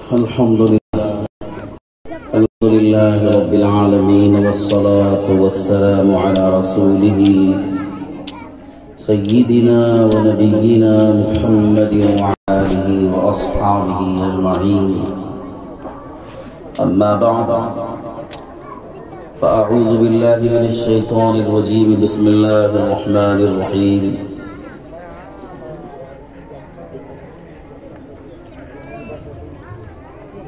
الحمد لله رب العالمين والصلاة والسلام على رسوله سيدنا ونبينا محمد وعلى آله وأصحابه أجمعين. أما بعد فأعوذ بالله من الشيطان الرجيم. بسم الله الرحمن الرحيم.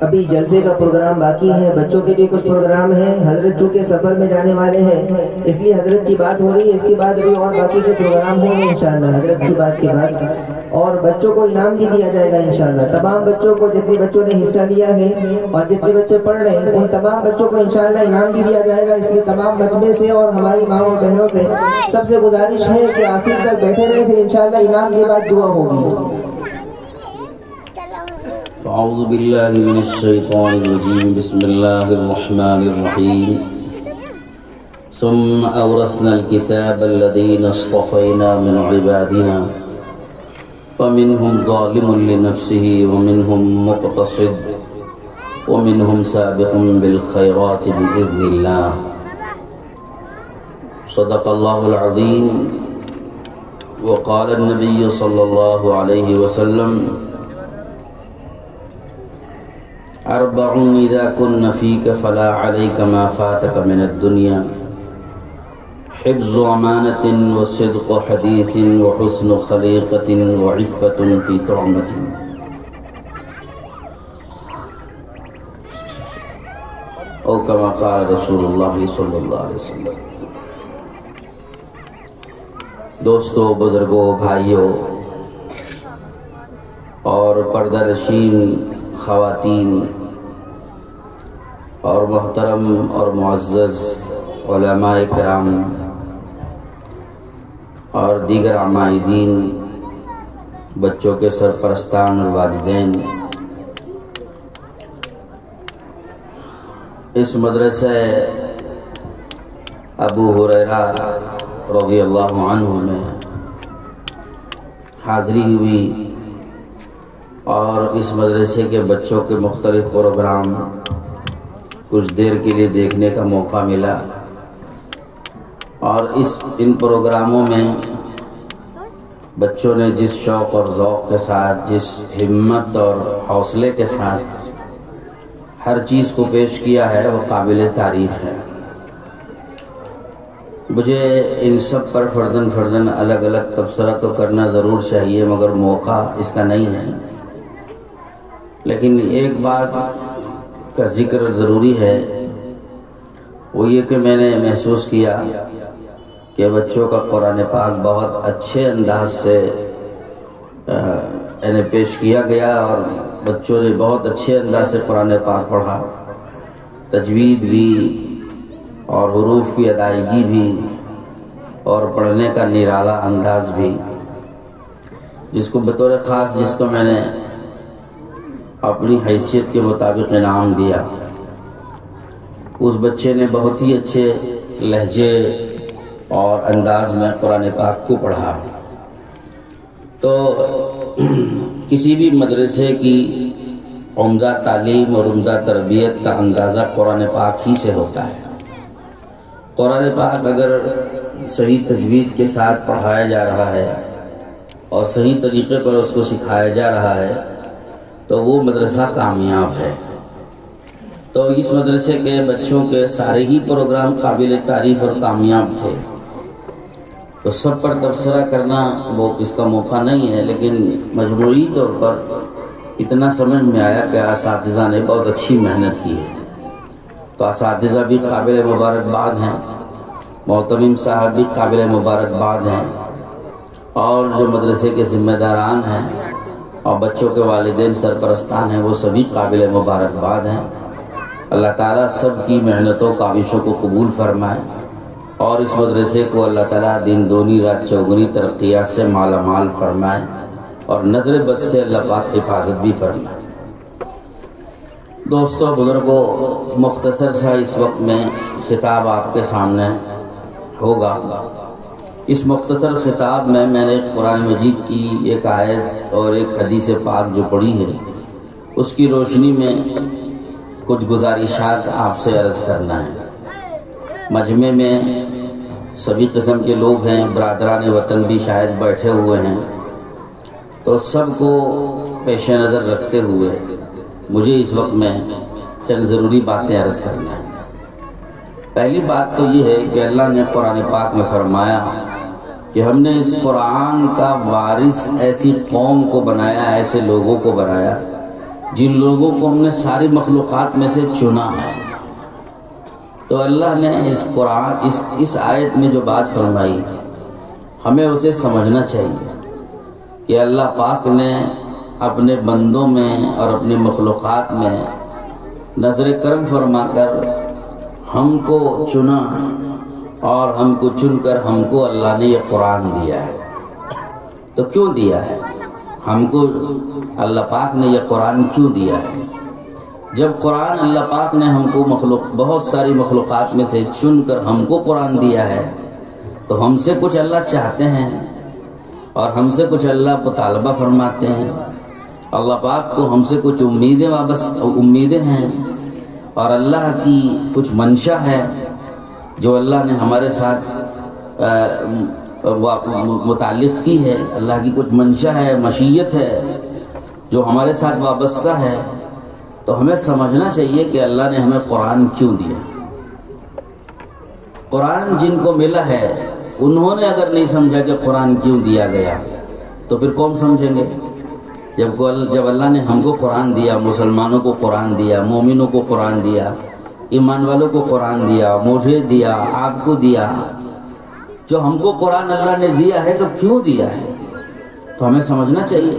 ابھی جلسے کا پروگرام باقی ہے، بچوں کے بھی کچھ پروگرام ہیں. حضرت چونکہ سفر میں جانے والے ہیں اس لیے حضرت کی بات ہو رہی ہے، اس کے بعد ابھی اور باقی کے پروگرام ہوں گے انشاءاللہ حضرت کی بات کے بعد. اور بچوں کو انعام بھی دیا جائے گا انشاءاللہ. تمام بچوں کو، جتنے بچوں نے حصہ لیا ہے اور جتنے بچے پڑھ رہے ہیں، ان تمام بچوں کو انشاءاللہ انعام بھی دیا جائے گا. اس لیے تمام مجمع سے اور ہماری ماں اور بہنوں سے سب سے گزارش ہے کہ آخر تک بیٹھے رہیں، پھر انشاءاللہ انعام کے بعد دعا ہوگی. أعوذ بالله من الشيطان الرجيم. بسم الله الرحمن الرحيم. ثم أورثنا الكتاب الذين اصطفينا من عبادنا فمنهم ظالم لنفسه ومنهم مقتصد ومنهم سابق بالخيرات بإذن الله. صدق الله العظيم. وقال النبي صلى الله عليه وسلم: أربع إذا كن فيك فلا عليك ما فاتك من الدنيا: حفظ أمانة وصدق حديث وحسن خليقة وعفة في طعمة. أو كما قال رسول الله صلى الله عليه وسلم. دوستو، بزرگوں، بھائیوں اور پردہ نشین خواتین اور محترم اور معزز علماء کرام اور دیگر عمائدین، بچوں کے سرپرستان اور والدین، اس مدرسہ ابو ہریرہ رضی اللہ عنہ میں حاضری ہوئی اور اس مدرسے کے بچوں کے مختلف پروگرام کچھ دیر کے لیے دیکھنے کا موقع ملا. اور ان پروگراموں میں بچوں نے جس شوق اور ذوق کے ساتھ، جس ہمت اور حوصلے کے ساتھ ہر چیز کو پیش کیا ہے وہ قابل تعریف ہے. مجھے ان سب پر فرداً الگ الگ تبصرہ تو کرنا ضرور چاہیے، مگر موقع اس کا نہیں ہے. لیکن ایک بات کا ذکر ضروری ہے، وہ یہ کہ میں نے محسوس کیا کہ بچوں کا قرآن پاک بہت اچھے انداز سے پیش کیا گیا اور بچوں نے بہت اچھے انداز سے قرآن پاک پڑھا. تجوید بھی اور حروف کی ادائیگی بھی اور پڑھنے کا نرالا انداز بھی، جس کو بطور خاص جس کو میں نے اپنی حیثیت کے مطابق انعام دیا. اس بچے نے بہت ہی اچھے لہجے اور انداز میں قرآن پاک کو پڑھا. تو کسی بھی مدرسے کی عمدہ تعلیم اور عمدہ تربیت کا اندازہ قرآن پاک ہی سے ہوتا ہے. قرآن پاک اگر صحیح تجوید کے ساتھ پڑھایا جا رہا ہے اور صحیح طریقے پر اس کو سکھایا جا رہا ہے تو وہ مدرسہ کامیاب ہے. تو اس مدرسے کے بچوں کے سارے ہی پروگرام قابل تعریف اور کامیاب تھے. تو سب پر تبصرہ کرنا وہ اس کا موقع نہیں ہے، لیکن مجموعی طور پر اتنا سمجھ میں آیا کہ اساتذہ نے بہت اچھی محنت کی ہے. تو اساتذہ بھی قابل مبارکباد ہیں، معتمم صاحب بھی قابل مبارکباد ہیں، اور جو مدرسے کے ذمہ داران ہیں اور بچوں کے والدین سرپرستان ہیں وہ سبھی قابل مبارکباد ہیں. اللہ تعالیٰ سب کی محنتوں کاوشوں کو قبول فرمائے اور اس مدرسے کو اللہ تعالیٰ دن دونی رات چوگنی ترقیات سے مالا مال فرمائے اور نظر بد سے اللہ پاک حفاظت بھی فرمائے. دوستو، بزرگوں، مختصر سا اس وقت میں خطاب آپ کے سامنے ہوگا. اس مختصر خطاب میں نے قرآن مجید کی ایک آیت اور ایک حدیث پاک جو پڑھی ہے اس کی روشنی میں کچھ گزارشات آپ سے عرض کرنا ہے۔ مجمع میں سبھی قسم کے لوگ ہیں، برادران وطن بھی شاید بیٹھے ہوئے ہیں، تو سب کو پیش نظر رکھتے ہوئے مجھے اس وقت میں چند ضروری باتیں عرض کرنا ہے۔ پہلی بات تو یہ ہے کہ اللہ نے قرآن پاک میں فرمایا کہ ہم نے اس قرآن کا وارث ایسی قوم کو بنایا، ایسے لوگوں کو بنایا جن لوگوں کو ہم نے ساری مخلوقات میں سے چنا ہے۔ تو اللہ نے اس قرآن اس آیت میں جو بات فرمائی ہمیں اسے سمجھنا چاہیے کہ اللہ پاک نے اپنے بندوں میں اور اپنی مخلوقات میں نظر کرم فرما کر ہم کو چنا، اور ہم کو چن کر ہم کو اللہ نے یہ قرآن دیا ہے۔ تو کیوں دیا ہے ہم کو؟ اللہ پاک نے یہ قرآن کیوں دیا ہے؟ جب قرآن اللہ پاک نے ہم کو بہت ساری مخلوقات میں سے چن کر ہم کو قرآن دیا ہے، تو ہم سے کچھ اللہ چاہتے ہیں اور ہم سے کچھ اللہ مطالبہ فرماتے ہیں۔ اللہ پاک کو ہم سے کچھ امیدیں ہیں، اور اللہ کی کچھ منشا ہے جو اللہ نے ہمارے ساتھ متعلق کی ہے۔ اللہ کی کچھ منشا ہے، مشیت ہے جو ہمارے ساتھ وابستہ ہے۔ تو ہمیں سمجھنا چاہیے کہ اللہ نے ہمیں قرآن کیوں دیا۔ قرآن جن کو ملا ہے انہوں نے اگر نہیں سمجھا کہ قرآن کیوں دیا گیا تو پھر کون سمجھیں گے؟ جب اللہ نے ہم کو قرآن دیا، مسلمانوں کو قرآن دیا، مومنوں کو قرآن دیا، ایمان والوں کو قرآن دیا، مجھے دیا، آپ کو دیا، جو ہم کو قرآن اللہ نے دیا ہے تو کیوں دیا ہے؟ تو ہمیں سمجھنا چاہیے،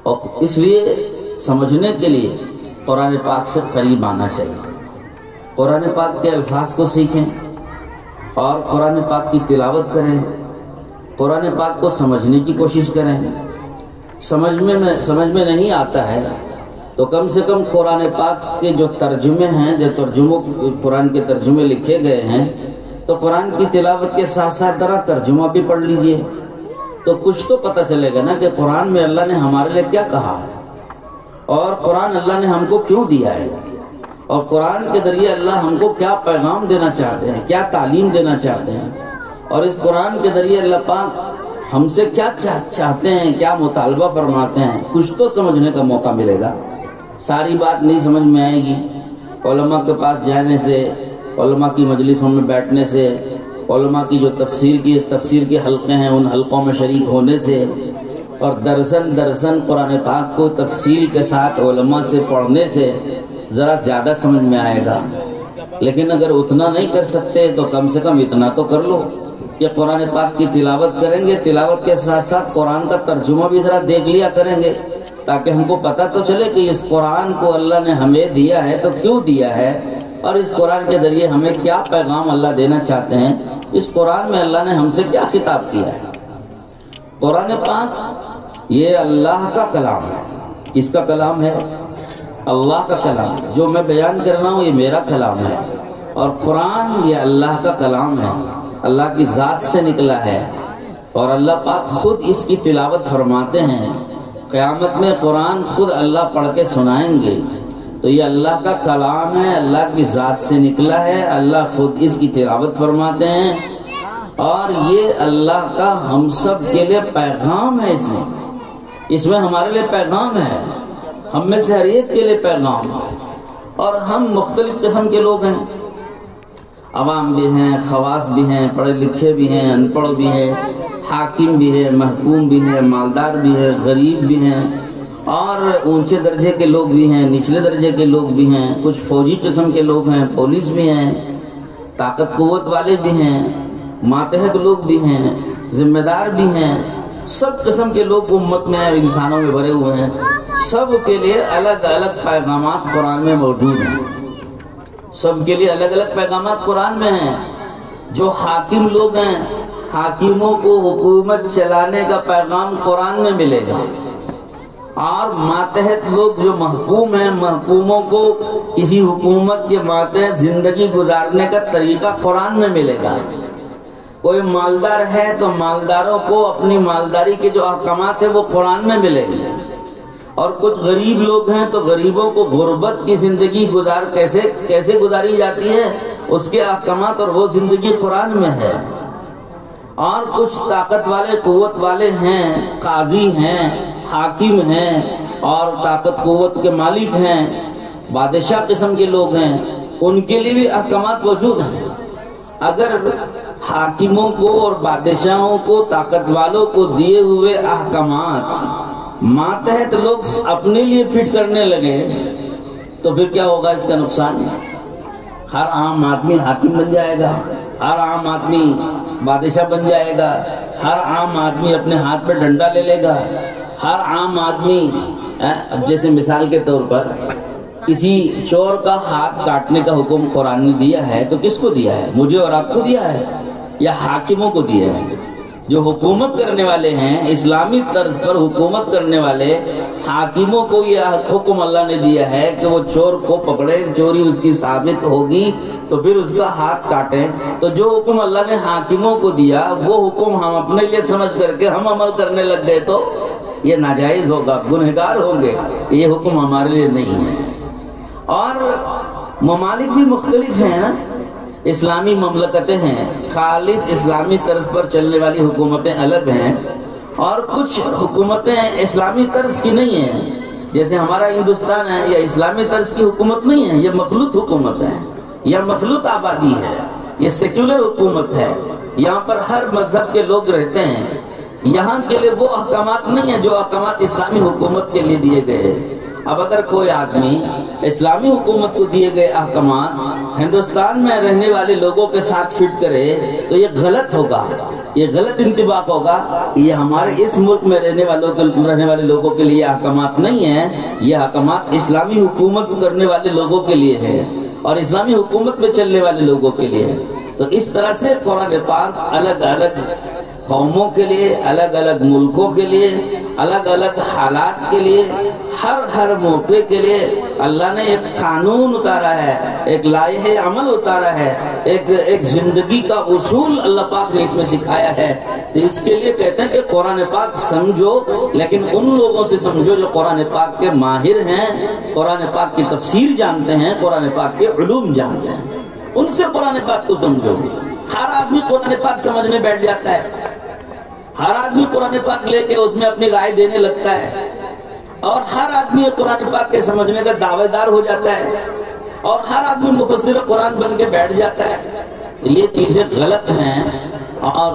اور اس لیے سمجھنے کے لیے قرآن پاک سے قریب آنا چاہیے۔ قرآن پاک کے الفاظ کو سیکھیں اور قرآن پاک کی تلاوت کریں، قرآن پاک کو سمجھنے کی کوشش کریں۔ سمجھ میں نہیں آتا ہے تو کم سے کم قرآن پاک کے جو ترجمے ہیں، قرآن کے ترجمے لکھے گئے ہیں، تو قرآن کی تلاوت کے ساتھ ساتھ ذرا ترجمہ بھی پڑھ لیجئے، تو کچھ تو پتہ چلے گا نا کہ قرآن میں اللہ نے ہمارے لیے کیا کہا ہے، اور قرآن اللہ نے ہم کو کیوں دیا ہے، اور قرآن کے ذریعے اللہ ہم کو کیا پیغام دینا چاہتے ہیں، کیا تعلیم دینا چاہتے ہیں، اور اس قرآن کے ذریعے اللہ پاک ہم سے کیا چاہتے ہیں، کیا مطالبہ فرماتے ہیں۔ کچھ تو سمجھنے کا موقع ملے گا۔ ساری بات نہیں سمجھ میں آئے گی۔ علماء کے پاس جانے سے، علماء کی مجلسوں میں بیٹھنے سے، علماء کی جو تفسیر کے حلقے ہیں ان حلقوں میں شریک ہونے سے، اور درسن قرآن پاک کو تفصیل کے ساتھ علماء سے پڑھنے سے ذرا زیادہ سمجھ میں آئے گا۔ لیکن اگر اتنا نہیں کر سکتے تو کم سے کم اتنا تو کر لو کہ قرآن پاک کی تلاوت کریں گے، تلاوت کے ساتھ ساتھ قرآن کا ترجمہ بھی ذرا دیکھ لیا کریں گے، تاکہ ہم کو پتہ تو چلے کہ اس قرآن کو اللہ نے ہمیں دیا ہے تو کیوں دیا ہے، اور اس قرآن کے ذریعے ہمیں کیا پیغام اللہ دینا چاہتے ہیں، اس قرآن میں اللہ نے ہم سے کیا خطاب کیا ہے۔ قرآن پاک یہ اللہ کا کلام ہے۔ کس کا کلام ہے؟ اللہ کا کلام۔ جو میں بیان کر رہا ہوں یہ میرا کلام ہے، اور قرآن یہ اللہ کا کلام ہے، اللہ کی ذات سے نکلا ہے، اور اللہ پاک خود اس کی تلاوت فرماتے ہیں۔ قیامت میں قرآن خود اللہ پڑھ کے سنائیں گے، تو یہ اللہ کا کلام ہے، اللہ کی ذات سے نکلا ہے، اللہ خود اس کی تلاوت فرماتے ہیں، اور یہ اللہ کا ہم سب کے لیے پیغام ہے۔ اس میں ہمارے لیے پیغام ہے، ہم میں سے ہر ایک کے لیے پیغام ہے، اور ہم مختلف قسم کے لوگ ہیں، عوام بھی ہیں، خواص بھی ہیں، پڑھے لکھے بھی ہیں، ان پڑھ بھی ہیں، حاکم بھی ہے، محکوم بھی ہے، مالدار بھی ہے، غریب بھی ہیں، اور اونچے درجے کے لوگ بھی ہیں، نچلے درجے کے لوگ بھی ہیں، کچھ فوجی قسم کے لوگ ہیں، پولیس بھی ہیں، طاقت قوت والے بھی ہیں، ماتحت لوگ بھی ہیں، ذمہ دار بھی ہیں، سب قسم کے لوگ امت میں اور انسانوں میں بھرے ہوئے ہیں۔ سب کے لیے الگ الگ پیغامات قرآن میں موجود ہیں، سب کے لیے الگ الگ پیغامات قرآن میں ہیں۔ جو حاکم لوگ ہیں، حاکموں کو حکومت چلانے کا پیغام قرآن میں ملے گا، اور ماتحت لوگ جو محکوم ہیں، محکوموں کو کسی حکومت کے ماتحت زندگی گزارنے کا طریقہ قرآن میں ملے گا۔ کوئی مالدار ہے تو مالداروں کو اپنی مالداری کے جو احکامات ہیں وہ قرآن میں ملے گی، اور کچھ غریب لوگ ہیں تو غریبوں کو غربت کی زندگی کیسے گزاری جاتی ہے اس کے احکامات اور وہ زندگی قرآن میں ہے. اور کچھ طاقت والے قوت والے ہیں، قاضی ہیں، حاکم ہیں اور طاقت قوت کے مالک ہیں، بادشاہ قسم کے لوگ ہیں، ان کے لیے بھی احکامات موجود ہیں. اگر حاکموں کو اور بادشاہوں کو، طاقت والوں کو دیے ہوئے احکامات ماتحت لوگ اپنے لیے فٹ کرنے لگے تو پھر کیا ہوگا؟ اس کا نقصان. ہر عام آدمی حاکم بن جائے گا، ہر عام آدمی بادشاہ بن جائے گا، ہر عام آدمی اپنے ہاتھ پہ ڈنڈا لے لے گا، ہر عام آدمی جیسے مثال کے طور پر کسی چور کا ہاتھ کاٹنے کا حکم قرآن نے دیا ہے تو کس کو دیا ہے؟ مجھے اور آپ کو دیا ہے یا حاکموں کو دیا ہے؟ جو حکومت کرنے والے ہیں، اسلامی طرز پر حکومت کرنے والے حاکموں کو یہ حکم اللہ نے دیا ہے کہ وہ چور کو پکڑے، چوری اس کی ثابت ہوگی تو پھر اس کا ہاتھ کاٹیں. تو جو حکم اللہ نے حاکموں کو دیا وہ حکم ہم اپنے لیے سمجھ کر کے ہم عمل کرنے لگ گئے تو یہ ناجائز ہوگا، گنہگار ہوں گے. یہ حکم ہمارے لیے نہیں ہے. اور ممالک بھی مختلف ہیں نا، اسلامی مملکتیں ہیں، خالص اسلامی طرز پر چلنے والی حکومتیں الگ ہیں، اور کچھ حکومتیں اسلامی طرز کی نہیں ہیں. جیسے ہمارا ہندوستان ہے، یہ اسلامی طرز کی حکومت نہیں ہے، یہ مخلوط حکومت ہے، یہ مخلوط آبادی ہے، یہ سیکولر حکومت ہے. یہاں پر ہر مذہب کے لوگ رہتے ہیں. یہاں کے لیے وہ احکامات نہیں ہیں جو احکامات اسلامی حکومت کے لیے دیے گئے. اب اگر کوئی آدمی اسلامی حکومت کو دیے گئے احکامات ہندوستان میں رہنے والے لوگوں کے ساتھ فٹ کرے تو یہ غلط ہوگا، یہ غلط انطباق ہوگا. یہ ہمارے اس ملک میں رہنے والے لوگوں کے لیے احکامات نہیں ہیں، یہ احکامات اسلامی حکومت کرنے والے لوگوں کے لیے ہے اور اسلامی حکومت میں چلنے والے لوگوں کے لیے ہے. تو اس طرح سے قرآن پاک الگ الگ قوموں کے لیے، الگ الگ ملکوں کے لیے، الگ الگ حالات کے لیے، ہر موقع کے لیے اللہ نے ایک قانون اتارا ہے، ایک لائحہ عمل اتارا ہے، ایک زندگی کا اصول اللہ پاک نے اس میں سکھایا ہے. تو اس کے لیے کہتے ہیں کہ قرآن پاک سمجھو، لیکن ان لوگوں سے سمجھو جو قرآن پاک کے ماہر ہیں، قرآن پاک کی تفسیر جانتے ہیں، قرآن پاک کے علوم جانتے ہیں، ان سے قرآن پاک کو سمجھو. ہر آدمی قرآن پاک سمجھنے بیٹھ جاتا ہے، ہر آدمی قرآن پاک لے کے اس میں اپنی رائے دینے لگتا ہے، اور ہر آدمی قرآن پاک کے سمجھنے کا دعوے دار ہو جاتا ہے، اور ہر آدمی مفسر قرآن بن کے بیٹھ جاتا ہے. یہ چیزیں غلط ہیں. اور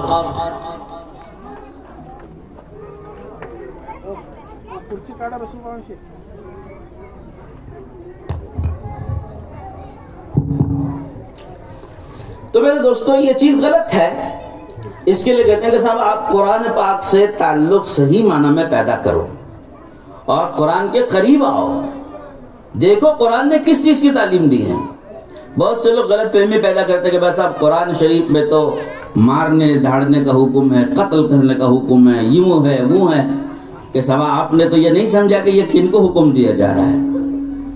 تو میرے دوستو یہ چیز غلط ہے. اس کے لیے کہتے ہیں کہ صاحب آپ قرآن پاک سے تعلق صحیح معنی میں پیدا کرو اور قرآن کے قریب آؤ. دیکھو قرآن نے کس چیز کی تعلیم دی ہے. بہت سے لوگ غلط فہمی پیدا کرتے ہیں کہ بس اب قرآن شریف میں تو مارنے دھاڑنے کا حکم ہے، قتل کرنے کا حکم ہے، یوں ہے وہ ہے. کہ صاحب آپ نے تو یہ نہیں سمجھا کہ یہ کن کو حکم دیا جا رہا ہے.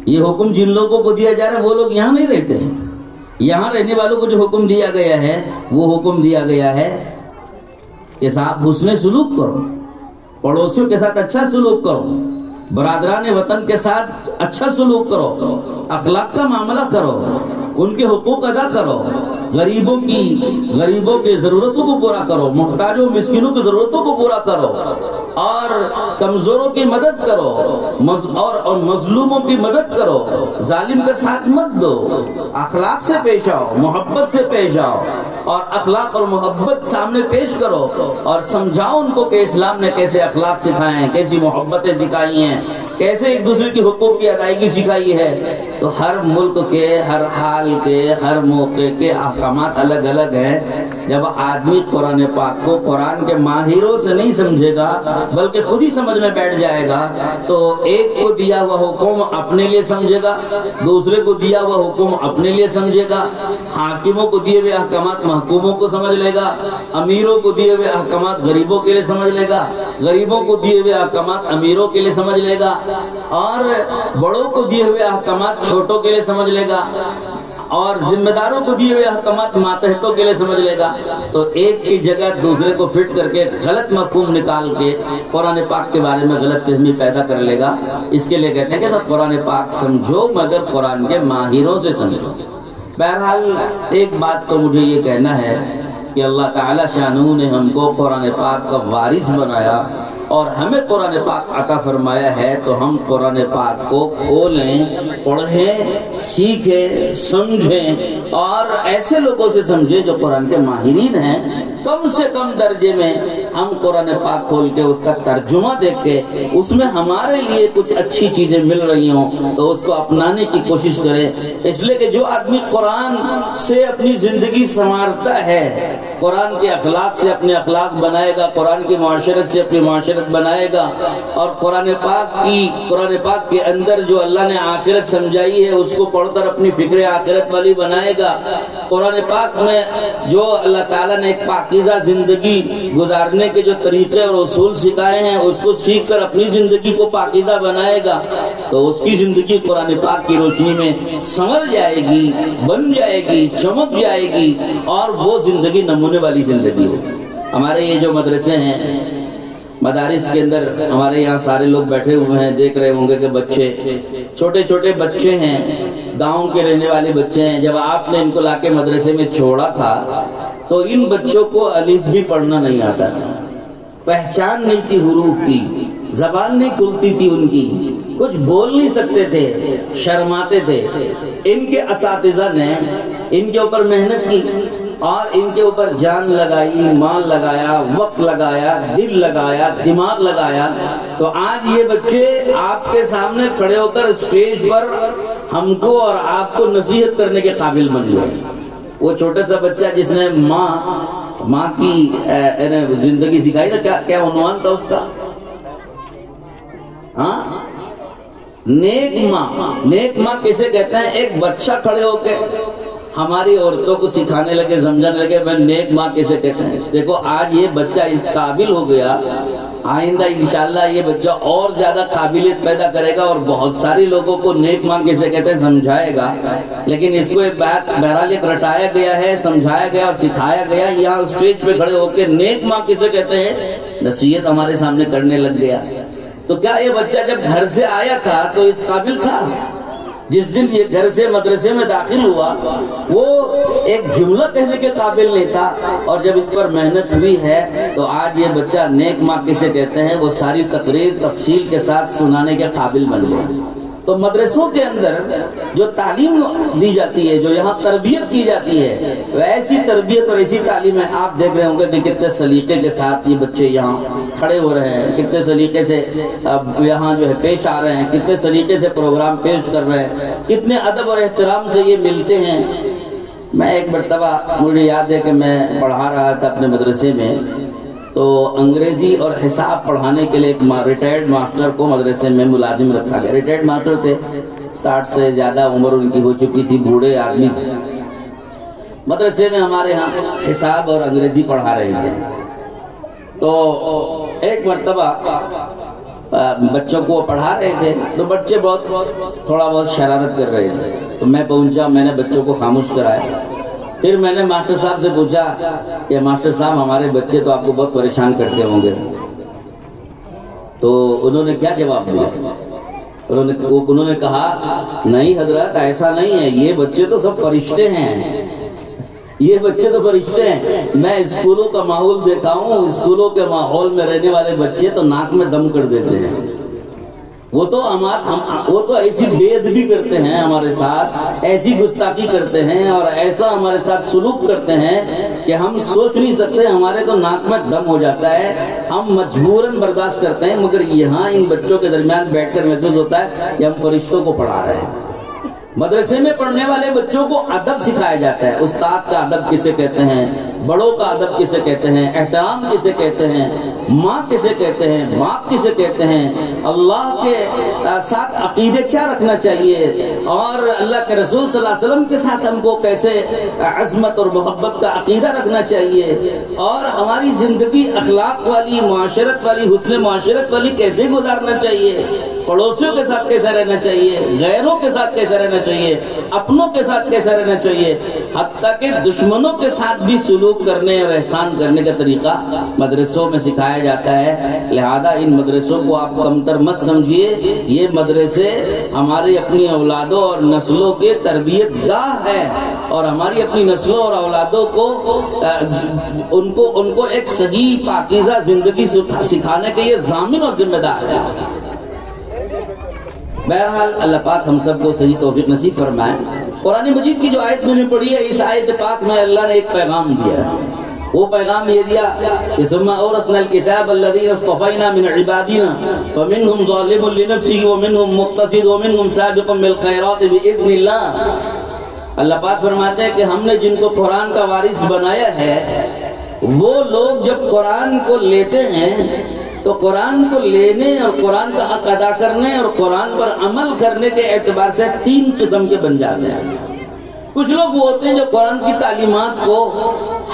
یہ حکم جن لوگوں کو دیا جا رہا ہے وہ لوگ یہاں نہیں رہتے ہیں. یہاں رہنے والوں کو جو حکم دیا گیا ہے وہ حکم دیا گیا ہے کہ صاحب حسن سلوک کرو، پڑوسیوں کے ساتھ اچھا سلوک کرو، برادران وطن کے ساتھ اچھا سلوک کرو، اخلاق کا معاملہ کرو، ان کے حقوق ادا کرو، غریبوں کی ضرورتوں کو پورا کرو، محتاجوں مسکینوں کی ضرورتوں کو پورا کرو، اور کمزوروں کی مدد کرو، اور مظلوموں کی مدد کرو، ظالم کے ساتھ مت دو، اخلاق سے پیش آؤ، محبت سے پیش آؤ، اور اخلاق اور محبت سامنے پیش کرو اور سمجھاؤ ان کو کہ اسلام نے کیسے اخلاق سکھائے ہیں، کیسی محبتیں سکھائی ہیں، کیسے ایک دوسرے کی حقوق کی ادائیگی سکھائی ہے. تو ہر ملک کے، ہر حال کے، ہر موقع کے احکامات الگ الگ ہیں. جب آدمی قرآن پاک کو قرآن کے ماہروں سے نہیں سمجھے گا بلکہ خود ہی سمجھنے بیٹھ جائے گا تو ایک کو دیا ہوا حکم اپنے لیے سمجھے گا، دوسرے کو دیا ہوا حکم اپنے لیے سمجھے گا، حاکموں کو دیے ہوئے احکامات محکوموں کو سمجھ لے گا، امیروں کو دیے ہوئے احکامات غریبوں کے لیے سمجھ لے گا، غریبوں کو دیے ہوئے احکامات امیروں کے لیے سمجھ لے گا، اور بڑوں کو دیے ہوئے احکامات چھوٹوں کے لیے سمجھ لے گا. اور ذمہ داروں کو دیے ہوئے احکامات ماتحتوں کے لیے سمجھ لے گا تو ایک کی جگہ دوسرے کو فٹ کر کے غلط مفہوم نکال کے قرآن پاک کے بارے میں غلط فہمی پیدا کر لے گا. اس کے لیے کہتے ہیں کہ قرآن پاک سمجھو مگر قرآن کے ماہروں سے سمجھو. بہرحال ایک بات تو مجھے یہ کہنا ہے کہ اللہ تعالی شانہ نے ہم کو قرآن پاک کا وارث بنایا اور ہمیں قرآن پاک عطا فرمایا ہے تو ہم قرآن پاک کو کھولیں، پڑھیں، سیکھیں، سمجھیں اور ایسے لوگوں سے سمجھیں جو قرآن کے ماہرین ہیں. کم سے کم درجے میں ہم قرآن پاک کھول کے اس کا ترجمہ دیکھ کے اس میں ہمارے لیے کچھ اچھی چیزیں مل رہی ہوں تو اس کو اپنانے کی کوشش کریں. اس لیے کہ جو آدمی قرآن سے اپنی زندگی سنوارتا ہے، قرآن کے اخلاق سے اپنے اخلاق بنائے گا، قرآن کی معاشرت سے اپنی معاشرت بنائے گا اور قرآن پاک کے اندر جو اللہ نے آخرت سمجھائی ہے اس کو پڑھ کر اپنی فکر آخرت والی بنائے گا. قرآن پاک میں جو اللہ تعالیٰ نے ایک پاکیزہ زندگی گزارنے کے جو طریقے اور اصول سکھائے ہیں اس کو سیکھ کر اپنی زندگی کو پاکیزہ بنائے گا تو اس کی زندگی قرآن پاک کی روشنی میں سنور جائے گی، بن جائے گی، چمک جائے گی اور وہ زندگی نمونے والی زندگی ہوگی. ہمارے یہ جو مدرسے ہیں، مدارس کے اندر ہمارے یہاں سارے لوگ بیٹھے ہوئے ہیں، دیکھ رہے ہوں گے کہ بچے چھوٹے چھوٹے بچے ہیں، گاؤں کے رہنے والے بچے ہیں. جب آپ نے ان کو لا کے مدرسے میں چھوڑا تھا تو ان بچوں کو الف بھی پڑھنا نہیں آتا تھا، پہچان نہیں تھی حروف کی، زبان نہیں کھلتی تھی ان کی، کچھ بول نہیں سکتے تھے، شرماتے تھے. ان کے اساتذہ نے ان کے اوپر محنت کی اور ان کے اوپر جان لگائی، مال لگایا، وقت لگایا، دل لگایا، دماغ لگایا تو آج یہ بچے آپ کے سامنے کھڑے ہو کر اسٹیج پر ہم کو اور آپ کو نصیحت کرنے کے قابل بن گئے. وہ چھوٹا سا بچہ جس نے ماں کی زندگی سکھائی تھا، کیا عنوان تھا اس کا؟ نیک ماں. نیک ماں کسے کہتے ہیں؟ ایک بچہ کھڑے ہو کے ہماری عورتوں کو سکھانے لگے، سمجھانے لگے میں نیک ماں کسے کہتے ہیں. دیکھو آج یہ بچہ اس قابل ہو گیا، آئندہ انشاءاللہ یہ بچہ اور زیادہ قابلیت پیدا کرے گا اور بہت ساری لوگوں کو نیک ماں کسے کہتے ہیں سمجھائے گا. لیکن اس کو ایک بات بہرحال ایک رٹایا گیا ہے، سمجھایا گیا اور سکھایا گیا. یہاں اسٹیج پہ کھڑے ہو کے نیک ماں کسے کہتے ہیں نصیحت ہمارے سامنے کرنے لگ گیا. تو کیا یہ بچہ جب گھر سے آیا تھا تو اس قابل تھا؟ جس دن یہ گھر سے مدرسے میں داخل ہوا وہ ایک جملہ کہنے کے قابل نہیں تھا اور جب اس پر محنت ہوئی ہے تو آج یہ بچہ نیک ماں کسے کہتے ہیں وہ ساری تقریر تفصیل کے ساتھ سنانے کے قابل بن گیا. تو مدرسوں کے اندر جو تعلیم دی جاتی ہے، جو یہاں تربیت کی جاتی ہے، ویسی تربیت اور ایسی تعلیم ہے. آپ دیکھ رہے ہوں گے کہ کتنے سلیقے کے ساتھ یہ بچے یہاں کھڑے ہو رہے ہیں، کتنے سلیقے سے یہاں جو ہے پیش آ رہے ہیں، کتنے سلیقے سے پروگرام پیش کر رہے ہیں، کتنے ادب اور احترام سے یہ ملتے ہیں. میں ایک مرتبہ مجھے یاد ہے کہ میں پڑھا رہا تھا اپنے مدرسے میں تو انگریزی اور حساب پڑھانے کے لیے ایک ریٹائرڈ ماسٹر کو مدرسے میں ملازم رکھا گیا. ریٹائرڈ ماسٹر تھے، 60 سے زیادہ عمر ان کی ہو چکی تھی، بوڑھے آدمی تھے. مدرسے میں ہمارے ہاں حساب اور انگریزی پڑھا رہے تھے. تو ایک مرتبہ بچوں کو پڑھا رہے تھے تو بچے تھوڑا بہت شرارت کر رہے تھے. تو میں پہنچا، میں نے بچوں کو خاموش کرایا. پھر میں نے ماسٹر صاحب سے پوچھا کہ ماسٹر صاحب ہمارے بچے تو آپ کو بہت پریشان کرتے ہوں گے. تو انہوں نے کیا جواب دیا؟ انہوں نے کہا نہیں حضرت ایسا نہیں ہے، یہ بچے تو سب فرشتے ہیں، یہ بچے تو فرشتے ہیں. میں اسکولوں کا ماحول دیکھا ہوں، اسکولوں کے ماحول میں رہنے والے بچے تو ناک میں دم کر دیتے ہیں. وہ تو ایسی بے ادبی کرتے ہیں ہمارے ساتھ، ایسی گستاخی کرتے ہیں اور ایسا ہمارے ساتھ سلوک کرتے ہیں کہ ہم سوچ نہیں سکتے. ہمارے تو ناک میں دم ہو جاتا ہے، ہم مجبوراً برداشت کرتے ہیں. مگر یہاں ان بچوں کے درمیان بیٹھ کر محسوس ہوتا ہے کہ ہم فرشتوں کو پڑھا رہے ہیں. مدرسے میں پڑھنے والے بچوں کو ادب سکھایا جاتا ہے. استاد کا ادب کسے کہتے ہیں، بڑوں کا ادب کسے کہتے ہیں، احترام کسے کہتے ہیں، ماں کسے کہتے ہیں، باپ کسے کہتے ہیں، اللہ کے ساتھ عقیدے کیا رکھنا چاہیے اور اللہ کے رسول صلی اللہ علیہ وسلم کے ساتھ ہم کو کیسے عظمت اور محبت کا عقیدہ رکھنا چاہیے اور ہماری زندگی اخلاق والی، معاشرت والی، حسن معاشرت والی کیسے گزارنا چاہیے، پڑوسیوں کے ساتھ کیسے رہنا چاہیے، غیروں کے ساتھ کیسے رہنا چاہیے، اپنوں کے ساتھ کیسا رہنا چاہیے، حتیٰ کہ دشمنوں کے ساتھ بھی سلوک کرنے اور احسان کرنے کا طریقہ مدرسوں میں سکھایا جاتا ہے۔ لہذا ان مدرسوں کو آپ کمتر مت سمجھیے، یہ مدرسے ہماری اپنی اولادوں اور نسلوں کے تربیت گاہ ہے، اور ہماری اپنی نسلوں اور اولادوں کو ان کو ایک صحیح پاکیزہ زندگی سکھانے کے یہ ضامن اور ذمہ دار ہے۔ بہرحال اللہ پاک ہم سب کو صحیح توفیق نصیب فرمائے۔ قرآن مجید کی جو آیت میں نے پڑھی ہے، اس آیت پاک میں اللہ نے ایک پیغام دیا ہے۔ وہ پیغام یہ دیا کہ ثم اورثنا الکتاب الذین اصطفینا من عبادنا فمنهم ظالم لنفسه ومنهم مقتصد ومنهم سابق بالخیرات باذن اللہ۔ اللہ پاک فرماتے ہیں کہ ہم نے جن کو قرآن کا وارث بنایا ہے، وہ لوگ جب قرآن کو لیتے ہیں تو قرآن کو لینے اور قرآن کا حق ادا کرنے اور قرآن پر عمل کرنے کے اعتبار سے 3 قسم کے بن جاتے ہیں۔ کچھ لوگ وہ ہوتے ہیں جو قرآن کی تعلیمات کو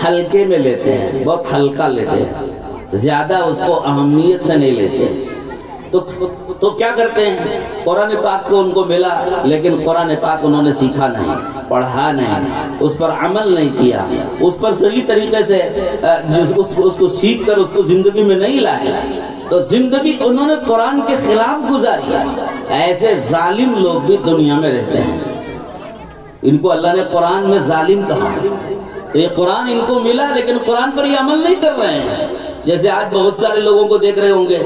ہلکے میں لیتے ہیں، بہت ہلکا لیتے ہیں، زیادہ اس کو اہمیت سے نہیں لیتے، تو کیا کرتے ہیں، قرآن پاک کو ان کو ملا لیکن قرآن پاک انہوں نے سیکھا نہیں، پڑھا نہیں، اس پر عمل نہیں کیا، اس پر صحیح طریقے سے اس کو سیکھ کر اس کو زندگی میں نہیں لائے، تو زندگی انہوں نے قرآن کے خلاف گزاری۔ ایسے ظالم لوگ بھی دنیا میں رہتے ہیں، ان کو اللہ نے قرآن میں ظالم کہا۔ تو یہ قرآن ان کو ملا لیکن قرآن پر یہ عمل نہیں کر رہے ہیں۔ جیسے آج بہت سارے لوگوں کو دیکھ رہے ہوں گے،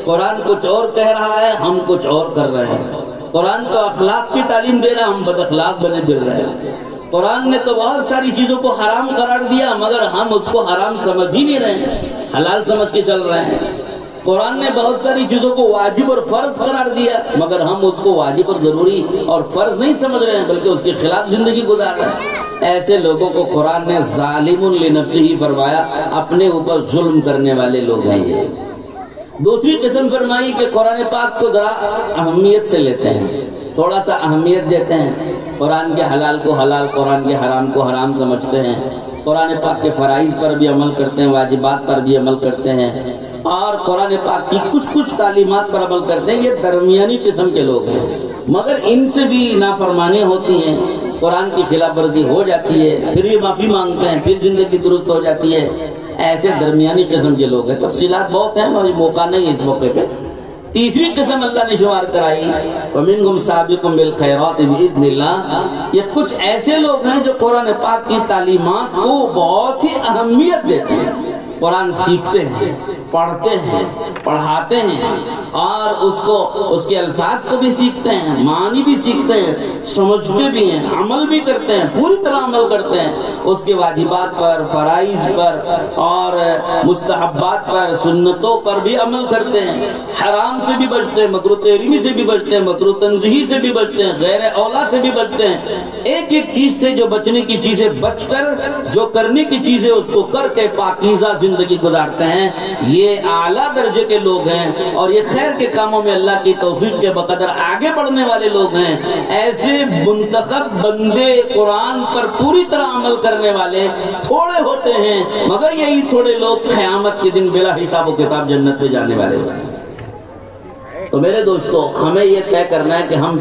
قرآن کچھ اور کہہ رہا ہے، ہم کچھ اور کر رہے ہیں۔ قرآن تو اخلاق کی تعلیم دے رہا ہے، ہم بد اخلاق بنے پھر رہے ہیں۔ قرآن نے تو بہت ساری چیزوں کو حرام قرار دیا مگر ہم اس کو حرام سمجھ ہی نہیں رہے ہیں، حلال سمجھ کے چل رہے ہیں۔ قرآن نے بہت ساری چیزوں کو واجب اور فرض قرار دیا مگر ہم اس کو واجب اور ضروری اور فرض نہیں سمجھ رہے ہیں بلکہ اس کے خلاف زندگی گزار رہے ہیں۔ ایسے لوگوں کو قرآن نے ظالم لنفسہ ہی فرمایا، اپنے اوپر ظلم کرنے والے لوگ ہیں یہ۔ دوسری قسم فرمائی کہ قرآن پاک کو ذرا اہمیت سے لیتے ہیں، تھوڑا سا اہمیت دیتے ہیں، قرآن کے حلال کو حلال، قرآن کے حرام کو حرام سمجھتے ہیں، قرآن پاک کے فرائض پر بھی عمل کرتے ہیں، واجبات پر بھی عمل کرتے ہیں، اور قرآن پاک کی کچھ تعلیمات پر عمل کرتے ہیں۔ یہ درمیانی قسم کے لوگ ہیں مگر ان سے بھی نافرمانی ہوتی ہیں، قرآن کی خلاف ورزی ہو جاتی ہے، پھر یہ معافی مانگتے ہیں، پھر زندگی درست ہو جاتی ہے۔ ایسے درمیانی قسم کے لوگ ہیں، تفصیلات بہت ہیں، مجھے موقع نہیں ہے اس موقع پہ۔ تیسری قسم اللہ نے شمار کرائی، وَمِنْهُمْ سَابِقٌ بِالْخَيْرَاتِ بِإِذْنِ اللَّهِ۔ یہ کچھ ایسے لوگ ہیں جو قرآن پاک کی تعلیمات کو بہت ہی اہمیت دیتے ہیں، قرآن سیکھتے ہیں، پڑھتے ہیں، پڑھاتے ہیں، اور اس کے الفاظ کو بھی سیکھتے ہیں، معنی بھی سیکھتے ہیں، سمجھتے بھی ہیں، عمل بھی کرتے ہیں، پوری طرح عمل کرتے ہیں، اس کے واجبات پر، فرائض پر اور مستحبات پر، سنتوں پر بھی عمل کرتے ہیں، حرام سے بھی بچتے ہیں، مکروہ تحریمی سے بھی بچتے ہیں، مکروہ تنزیہی سے بھی بچتے ہیں، غیر اولا سے بھی بچتے ہیں۔ ایک ایک چیز سے جو بچنے کی چیزیں بچ کر، جو کرنے کی چیزیں اس کو کر کے پاکیزہ زندگی گزارتے ہیں، یہ اعلیٰ درجے کے لوگ ہیں اور یہ خیر کے کاموں میں اللہ کی توفیق کے بقدر آگے بڑھنے والے لوگ ہیں۔ ایسے منتخب بندے قرآن پر پوری طرح عمل کرنے والے تھوڑے ہوتے ہیں مگر یہی تھوڑے لوگ قیامت کے دن بلا حساب و کتاب جنت میں جانے والے ہوتے ہیں۔ تو میرے دوستو، ہمیں یہ طے کرنا ہے کہ ہم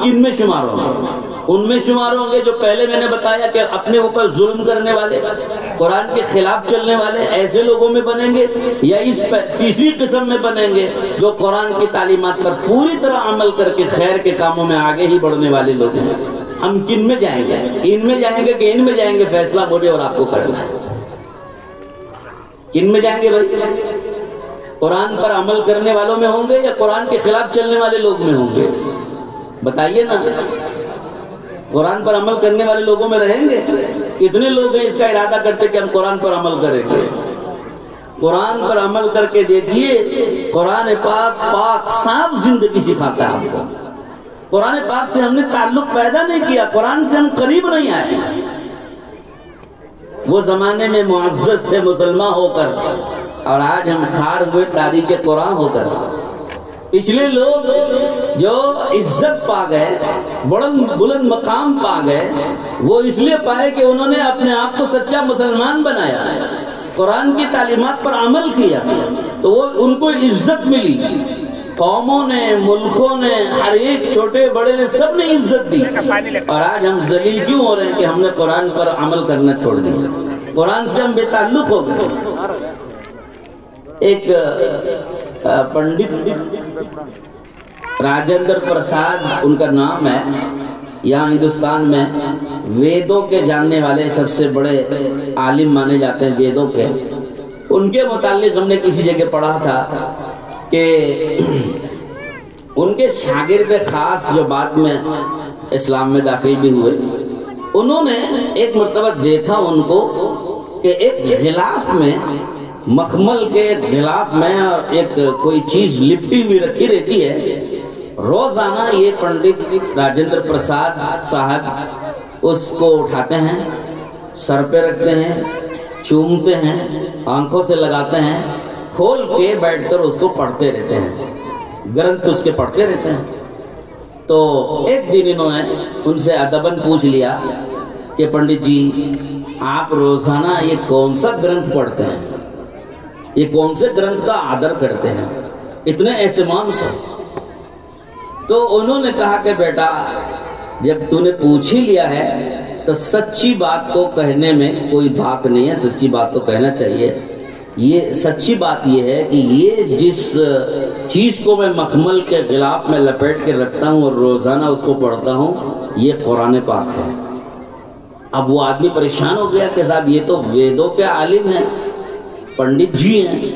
کن میں شمار ہوں گے۔ ان میں شمار ہوں گے جو پہلے میں نے بتایا کہ اپنے اوپر ظلم کرنے والے، قرآن کے خلاف چلنے والے، ایسے لوگوں میں بنیں گے، یا اس تیسری قسم میں بنیں گے جو قرآن کی تعلیمات پر پوری طرح عمل کر کے خیر کے کاموں میں آگے ہی بڑھنے والے لوگ ہیں۔ ہم کن میں جائیں گے؟ ان میں جائیں گے کہ ان میں جائیں گے؟ فیصلہ مجھے اور آپ کو کرنا ہے۔ کن میں جائیں گے بھائی؟ قرآن پر عمل کرنے والوں میں ہوں گے یا قرآن کے خلاف چلنے والے لوگ میں ہوں گے؟ بتائیے نا۔ قرآن پر عمل کرنے والے لوگوں میں رہیں گے؟ کتنے لوگ ہیں اس کا ارادہ کرتے کہ ہم قرآن پر عمل کریں گے؟ قرآن پر عمل کر کے دیکھیے، قرآن پاک صاف زندگی سکھاتا ہے آپ کو۔ قرآن پاک سے ہم نے تعلق پیدا نہیں کیا، قرآن سے ہم قریب نہیں آئے۔ وہ زمانے میں معزز تھے مسلمان ہو کر اور آج ہم خار ہوئے تاریخ قرآن ہو کر۔ پچھلے لوگ جو عزت پا گئے، بلند مقام پا گئے، وہ اس لیے پائے کہ انہوں نے اپنے آپ کو سچا مسلمان بنایا، قرآن کی تعلیمات پر عمل کیا تو وہ ان کو عزت ملی۔ قوموں نے، ملکوں نے، ہر ایک چھوٹے بڑے نے، سب نے عزت دی، اور آج ہم ذلیل کیوں ہو رہے ہیں کہ ہم نے قرآن پر عمل کرنا چھوڑ دیا، قرآن سے ہم بے تعلق ہو گئے۔ ایک پنڈت راجندر پرساد ان کا نام ہے، یہاں ہندوستان میں ویدوں کے جاننے والے سب سے بڑے عالم مانے جاتے ہیں ویدوں کے۔ ان کے متعلق ہم نے کسی جگہ پڑھا تھا کہ ان کے شاگرد خاص جو بعد میں اسلام میں داخل بھی ہوئے، انہوں نے ایک مرتبہ دیکھا ان کو کہ ایک غلاف میں، مخمل کے غلاف میں ایک کوئی چیز لپٹی ہوئی رکھی رہتی ہے۔ روزانہ یہ پنڈت راجندر پرساد صاحب اس کو اٹھاتے ہیں، سر پہ رکھتے ہیں، چومتے ہیں، آنکھوں سے لگاتے ہیں، کھول کے بیٹھ کر اس کو پڑھتے رہتے ہیں، گرنتھ اس کے پڑھتے رہتے ہیں۔ تو ایک دن انہوں نے ان سے ادباً پوچھ لیا کہ پنڈت جی آپ روزانہ یہ کون سا گرنتھ پڑھتے ہیں، یہ کون سے گرنتھ کا آدر کرتے ہیں اتنے اہتمام سے؟ تو انہوں نے کہا کہ بیٹا جب تو نے پوچھ ہی لیا ہے تو سچی بات کو کہنے میں کوئی بات نہیں ہے، سچی بات تو کہنا چاہیے۔ یہ سچی بات یہ ہے کہ یہ جس چیز کو میں مخمل کے غلاف میں لپیٹ کے رکھتا ہوں اور روزانہ اس کو پڑھتا ہوں، یہ قرآن پاک ہے۔ اب وہ آدمی پریشان ہو گیا کہ صاحب یہ تو ویدوں کے عالم ہیں، پنڈت جی ہیں،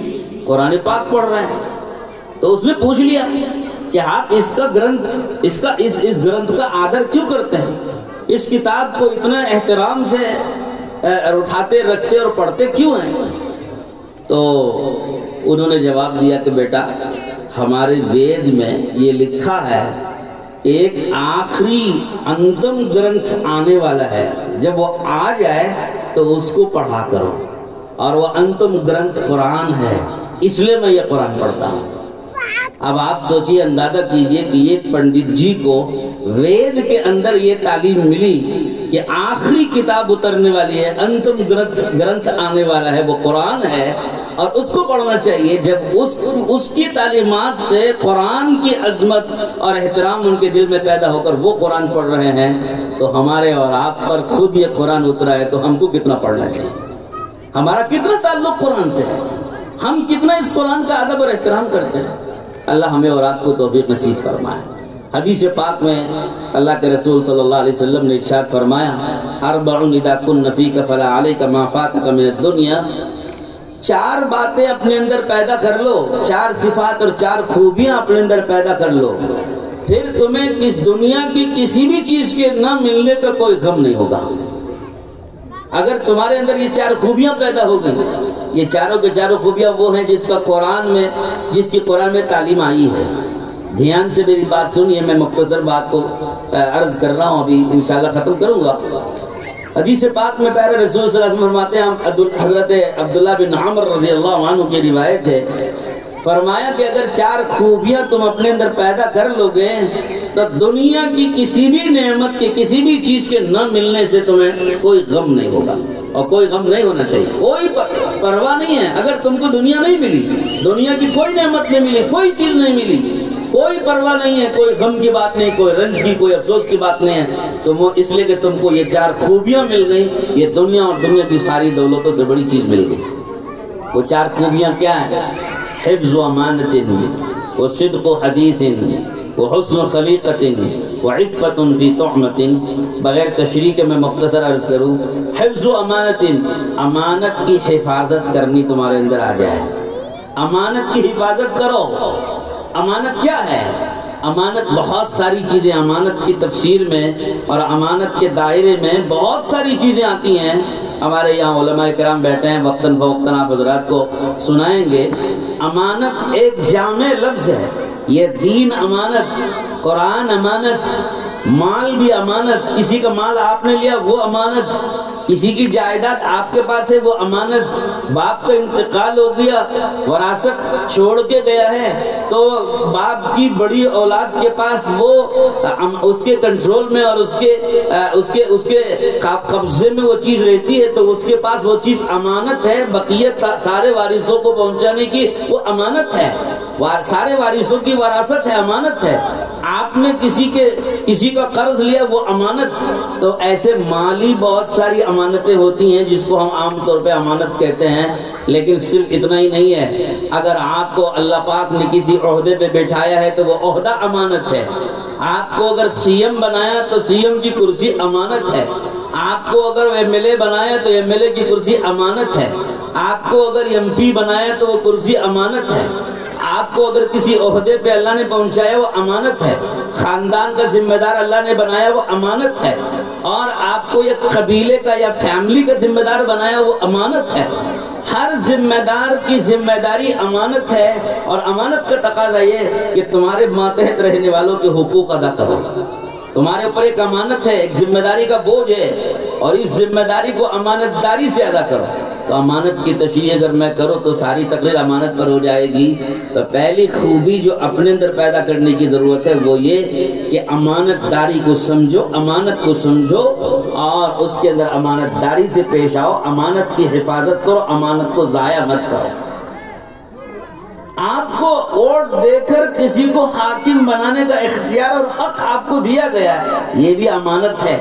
قرآن پاک پڑھ رہے ہیں۔ تو اس نے پوچھ لیا کہ آپ اس کا گرنتھ، اس گرنتھ کا آدر کیوں کرتے ہیں، اس کتاب کو اتنا احترام سے اٹھاتے رکھتے اور پڑھتے کیوں ہیں؟ تو انہوں نے جواب دیا کہ بیٹا ہمارے وید میں یہ لکھا ہے کہ ایک آخری انتم گرنتھ آنے والا ہے، جب وہ آ جائے تو اس کو پڑھا کرو، اور وہ انتم گرنتھ قرآن ہے، اس لیے میں یہ قرآن پڑھتا ہوں۔ اب آپ سوچئے، اندازہ کیجئے کہ ایک پنڈت جی کو وید کے اندر یہ تعلیم ملی کہ آخری کتاب اترنے والی ہے، انتم گرنتھ آنے والا ہے، وہ قرآن ہے، اور اس کو پڑھنا چاہیے۔ جب اس کی تعلیمات سے قرآن کی عظمت اور احترام ان کے دل میں پیدا ہو کر وہ قرآن پڑھ رہے ہیں، تو ہمارے اور آپ پر خود یہ قرآن اترا ہے، تو ہم کو کتنا پڑھنا چاہیے، ہمارا کتنا تعلق قرآن سے ہے، ہم کتنا اس قرآن کا ادب اور احترام کرتے ہیں۔ اللہ ہمیں اور آپ کو توفیق نصیب فرمائے۔ حدیث پاک میں اللہ کے رسول صلی اللہ علیہ وسلم نے ارشاد فرمایا، اربع اذا کن فیک فلا علیک ما فاتک من الدنیا، 4 باتیں اپنے اندر پیدا کر لو، 4 صفات اور 4 خوبیاں اپنے اندر پیدا کر لو، پھر تمہیں اس دنیا کی کسی بھی چیز کے نہ ملنے کا کوئی غم نہیں ہوگا۔ اگر تمہارے اندر یہ 4 خوبیاں پیدا ہو گئی، یہ چاروں کے چاروں خوبیاں وہ ہیں جس کی قرآن میں تعلیم آئی ہے۔ دھیان سے میری بات سنیے، میں مختصر بات کو عرض کر رہا ہوں، ابھی انشاءاللہ ختم کروں گا۔ حدیث پاک میں پیارے رسول صلی اللہ علیہ وسلم فرماتے ہیں، حضرت عبداللہ بن عمر رضی اللہ عنہ کی روایت ہے، فرمایا کہ اگر 4 خوبیاں تم اپنے اندر پیدا کر لو گے تو دنیا کی کسی بھی نعمت کے، کسی بھی چیز کے نہ ملنے سے تمہیں کوئی غم نہیں ہوگا، اور کوئی غم نہیں ہونا چاہیے، کوئی پرواہ نہیں ہے۔ اگر تم کو دنیا نہیں ملی، دنیا کی کوئی نعمت نہیں ملی، کوئی چیز نہیں ملی، کوئی پرواہ نہیں ہے، کوئی غم کی بات نہیں، کوئی رنج کی، کوئی افسوس کی بات نہیں ہے، تو وہ اس لیے کہ تم کو یہ 4 خوبیاں مل گئی، یہ دنیا اور دنیا کی ساری دولتوں سے بڑی چیز مل گئی۔ وہ 4 خوبیاں کیا ہیں؟ حفظ و امانت، و صدق و حدیث، و حسن خلیقت، و عفت فی طعمت۔ بغیر تشریح کے میں مختصر عرض کروں، حفظ و امانت، امانت کی حفاظت کرنی تمہارے اندر آ جائے، امانت کی حفاظت کرو۔ امانت کیا ہے؟ امانت بہت ساری چیزیں، امانت کی تفسیر میں اور امانت کے دائرے میں بہت ساری چیزیں آتی ہیں۔ ہمارے یہاں علماء کرام بیٹھے ہیں، وقتاً فوقتاً آپ حضرات کو سنائیں گے۔ امانت ایک جامع لفظ ہے، یہ دین امانت، قرآن امانت، مال بھی امانت، کسی کا مال آپ نے لیا وہ امانت، کسی کی جائیداد آپ کے پاس ہے وہ امانت، باپ کا انتقال ہو گیا، وراثت چھوڑ کے گیا ہے تو باپ کی بڑی اولاد کے پاس وہ اس کے کنٹرول میں اور اس کے قبضے میں وہ چیز رہتی ہے، تو اس کے پاس وہ چیز امانت ہے، بقیہ سارے وارثوں کو پہنچانے کی وہ امانت ہے۔ سارے وارثوں کی وراثت ہے، امانت ہے. آپ نے کسی کا قرض لیا، وہ امانت. تو ایسے مالی بہت ساری امانتیں ہوتی ہیں جس کو ہم عام طور پہ امانت کہتے ہیں. لیکن صرف اتنا ہی نہیں ہے، اگر آپ کو اللہ پاک نے کسی عہدے پہ بٹھایا ہے تو وہ عہدہ امانت ہے. آپ کو اگر سی ایم بنایا تو سی ایم کی کرسی امانت ہے. آپ کو اگر ایم ایل اے بنایا تو ایم ایل اے کی کرسی امانت ہے. آپ کو اگر ایم پی بنایا تو وہ کرسی امانت ہے. آپ کو اگر کسی عہدے پہ اللہ نے پہنچایا وہ امانت ہے. خاندان کا ذمہ دار اللہ نے بنایا وہ امانت ہے. اور آپ کو ایک قبیلے کا یا فیملی کا ذمہ دار بنایا وہ امانت ہے. ہر ذمہ دار کی ذمہ داری امانت ہے. اور امانت کا تقاضا یہ کہ تمہارے ماتحت رہنے والوں کے حقوق ادا کرو. تمہارے اوپر ایک امانت ہے، ایک ذمہ داری کا بوجھ ہے، اور اس ذمہ داری کو امانت داری سے ادا کرو. تو امانت کی تشریح اگر میں کروں تو ساری تقریر امانت پر ہو جائے گی. تو پہلی خوبی جو اپنے اندر پیدا کرنے کی ضرورت ہے وہ یہ کہ امانت داری کو سمجھو، امانت کو سمجھو اور اس کے اندر امانت داری سے پیش آؤ. امانت کی حفاظت کرو، امانت کو ضائع مت کرو. آپ کو ووٹ دے کر کسی کو حاکم بنانے کا اختیار اور حق آپ کو دیا گیا ہے، یہ بھی امانت ہے.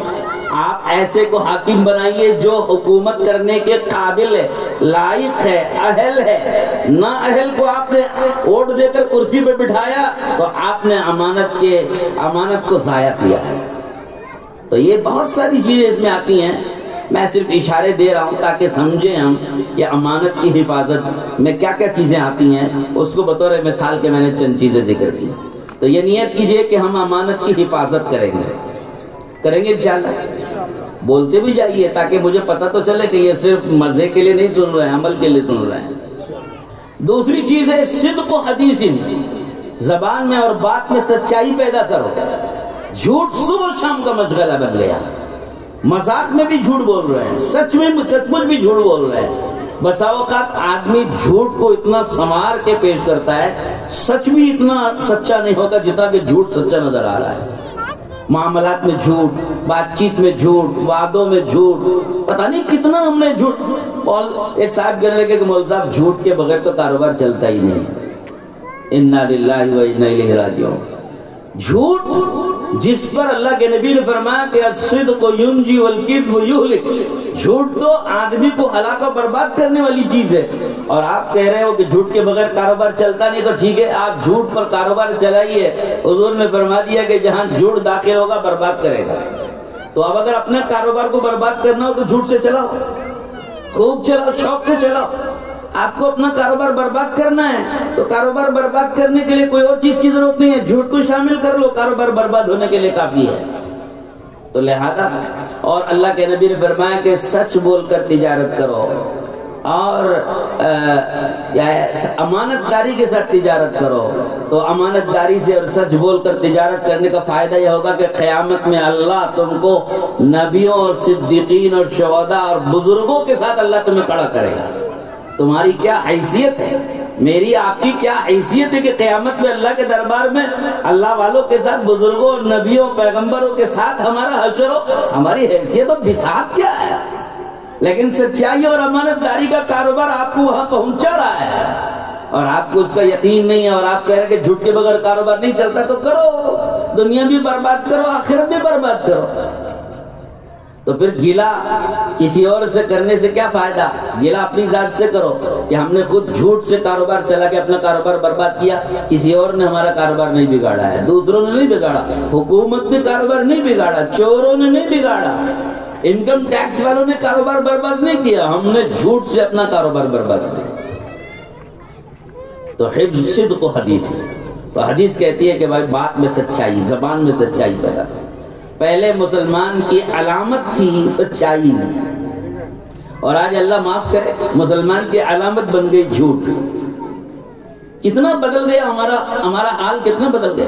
آپ ایسے کو حاکم بنائیے جو حکومت کرنے کے قابل ہے، لائق ہے، اہل ہے. نا اہل کو آپ نے ووٹ دے کر کرسی پہ بٹھایا تو آپ نے امانت کو ضائع کیا ہے. تو یہ بہت ساری چیزیں اس میں آتی ہیں. میں صرف اشارے دے رہا ہوں تاکہ سمجھیں ہم کہ امانت کی حفاظت میں کیا کیا چیزیں آتی ہیں. اس کو بطور مثال کے میں نے چند چیزیں ذکر کی. تو یہ نیت کیجئے کہ ہم امانت کی حفاظت کریں گے انشاءاللہ. بولتے بھی جائیے تاکہ مجھے پتہ تو چلے کہ یہ صرف مزے کے لیے نہیں سن رہے ہیں، عمل کے لیے سن رہے ہیں. دوسری چیز ہے صدق و حدیث. زبان میں اور بات میں سچائی پیدا کرو. جھوٹ صبح شام کا مشغلہ بن گیا. مذاق میں بھی جھوٹ بول رہے ہیں، سچ مچ بھی جھوٹ بول رہے ہیں. بسا اوقات آدمی جھوٹ کو اتنا سنوار کے پیش کرتا ہے، سچ بھی اتنا سچا نہیں ہوتا جتنا کہ جھوٹ سچا نظر آ رہا ہے. معاملات میں جھوٹ، بات چیت میں جھوٹ، وعدوں میں جھوٹ، پتہ نہیں کتنا ہم نے جھوٹ. اور ایک صاحب کہنے لگے کہ مولوی صاحب جھوٹ کے بغیر تو کاروبار چلتا ہی نہیں. انا للہ و انا الیہ راجعون. جھوٹ جس پر اللہ کے نبی نے فرمایا کہ الصدق ینجی والکذب یہلک. جھوٹ تو آدمی کو ہلاک و برباد کرنے والی چیز ہے. اور آپ کہہ رہے ہو کہ جھوٹ کے بغیر کاروبار چلتا نہیں، تو ٹھیک ہے آپ جھوٹ پر کاروبار چلائیے. حضور نے فرما دیا کہ جہاں جھوٹ داخل ہوگا برباد کرے گا. تو اب اگر اپنے کاروبار کو برباد کرنا ہو تو جھوٹ سے چلاؤ، خوب چلاؤ، شوق سے چلاؤ. آپ کو اپنا کاروبار برباد کرنا ہے تو کاروبار برباد کرنے کے لیے کوئی اور چیز کی ضرورت نہیں ہے، جھوٹ کو شامل کر لو، کاروبار برباد ہونے کے لیے کافی ہے. تو لہذا اور اللہ کے نبی نے فرمایا کہ سچ بول کر تجارت کرو اور امانت داری کے ساتھ تجارت کرو. تو امانت داری سے اور سچ بول کر تجارت کرنے کا فائدہ یہ ہوگا کہ قیامت میں اللہ تم کو نبیوں اور صدیقین اور شہداء اور بزرگوں کے ساتھ اللہ تمہیں کھڑا کرے گا. تمہاری کیا حیثیت ہے، میری آپ کی کیا حیثیت ہے کہ قیامت میں اللہ کے دربار میں اللہ والوں کے ساتھ، بزرگوں اور نبیوں پیغمبروں کے ساتھ ہمارا حشر ہو. ہماری حیثیت اور بساط کیا ہے. لیکن سچائی اور امانت داری کا کاروبار آپ کو وہاں پہنچا رہا ہے اور آپ کو اس کا یقین نہیں ہے اور آپ کہہ رہے ہیں کہ جھوٹ کے بغیر کاروبار نہیں چلتا. تو کرو، دنیا بھی برباد کرو، آخرت بھی برباد کرو. تو پھر گلا کسی اور سے کرنے سے کیا فائدہ؟ گلا اپنی ذات سے کرو کہ ہم نے خود جھوٹ سے کاروبار چلا کے اپنا کاروبار برباد کیا. کسی اور نے ہمارا کاروبار نہیں بگاڑا ہے، دوسروں نے نہیں بگاڑا، حکومت نے کاروبار نہیں بگاڑا، چوروں نے نہیں بگاڑا، انکم ٹیکس والوں نے کاروبار برباد نہیں کیا، ہم نے جھوٹ سے اپنا کاروبار برباد کیا. تو حفظ صدق و حدیث. تو حدیث کہتی ہے کہ بھائی بات میں سچائی، زبان میں سچائی پیدا کرو. پہلے مسلمان کی علامت تھی سچائی، اور آج اللہ معاف کرے مسلمان کی علامت بن گئی جھوٹ. کتنا بدل گیا ہمارا حال، کتنا بدل گیا.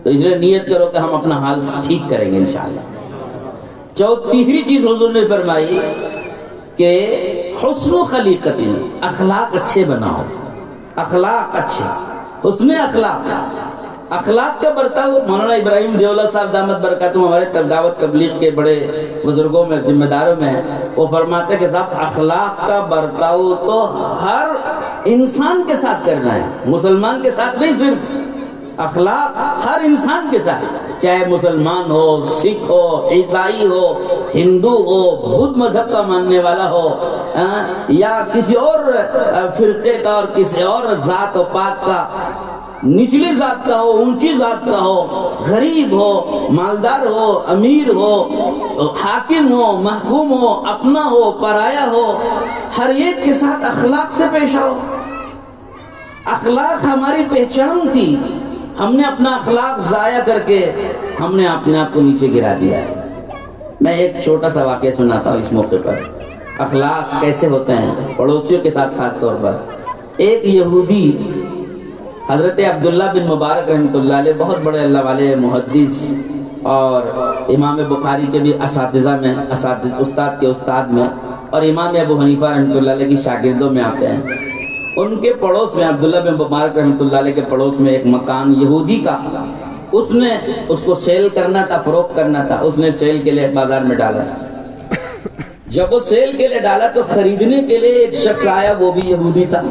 تو اس لیے نیت کرو کہ ہم اپنا حال ٹھیک کریں گے انشاءاللہ. تیسری چیز حضور نے فرمائی کہ حسن و خلیقت، اخلاق اچھے بناؤ. اخلاق اچھے، حسن اخلاق. اخلاق کا برتاؤ مولانا ابراہیم دیولہ صاحب دامت برکاتہم ہمارے دعوت تبلیغ کے بڑے بزرگوں میں ذمہ داروں میں ہیں، وہ فرماتے کہ صاحب اخلاق کا برتاؤ تو ہر انسان کے ساتھ کرنا ہے، مسلمان کے ساتھ نہیں، صرف اخلاق ہر انسان کے ساتھ، چاہے مسلمان ہو، سکھ ہو، عیسائی ہو، ہندو ہو، بدھ مذہب کا ماننے والا ہو، یا کسی اور فرقے کا اور کسی اور ذات و پات کا، نچلی ذات کا ہو، اونچی ذات کا ہو، غریب ہو، مالدار ہو، امیر ہو، حاکم ہو، محکوم ہو، اپنا ہو، پرایا ہو، ہر ایک کے ساتھ اخلاق سے پیش آؤ۔ اخلاق ہماری پہچان تھی، ہم نے اپنا اخلاق ضائع کر کے ہم نے اپنے آپ کو نیچے گرا دیا ہے۔ میں ایک چھوٹا سا واقعہ سناتا ہوں اس موقع پر، اخلاق کیسے ہوتے ہیں پڑوسیوں کے ساتھ، خاص طور پر ایک یہودی حضرت عبداللہ بن مبارک رحمۃ اللہ علیہ، بہت بڑے اللہ والے محدث اور امام بخاری کے بھی اساتذہ میں، استاد کے استاد میں، اور امام ابو حنیفہ رحمۃ اللہ علیہ کی شاگردوں میں آتے ہیں۔ ان کے پڑوس میں، عبداللہ بن مبارک رحمۃ اللہ علیہ کے پڑوس میں ایک مکان یہودی کا، اس نے اس کو سیل کرنا تھا، فروخت کرنا تھا، اس نے سیل کے لیے بازار میں ڈالا۔ جب وہ سیل کے لیے ڈالا تو خریدنے کے لیے ایک شخص آیا، وہ بھی یہودی تھا۔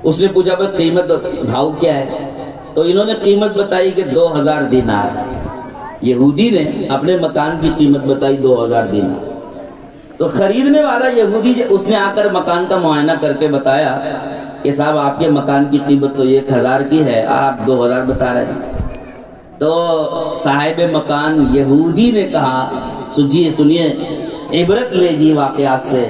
اس نے پوچھا بھائی قیمت بھاؤ کیا ہے؟ تو انہوں نے قیمت بتائی کہ 2000 دینار۔ یہودی نے اپنے مکان کی قیمت بتائی 2000 دینار۔ تو خریدنے والا یہودی اس نے آ کر مکان کا معائنہ کر کے بتایا کہ صاحب آپ کے مکان کی قیمت تو 1000 کی ہے اور آپ 2000 بتا رہے ہیں۔ تو صاحب مکان یہودی نے کہا، سنیے عبرت لیجیے واقعات سے۔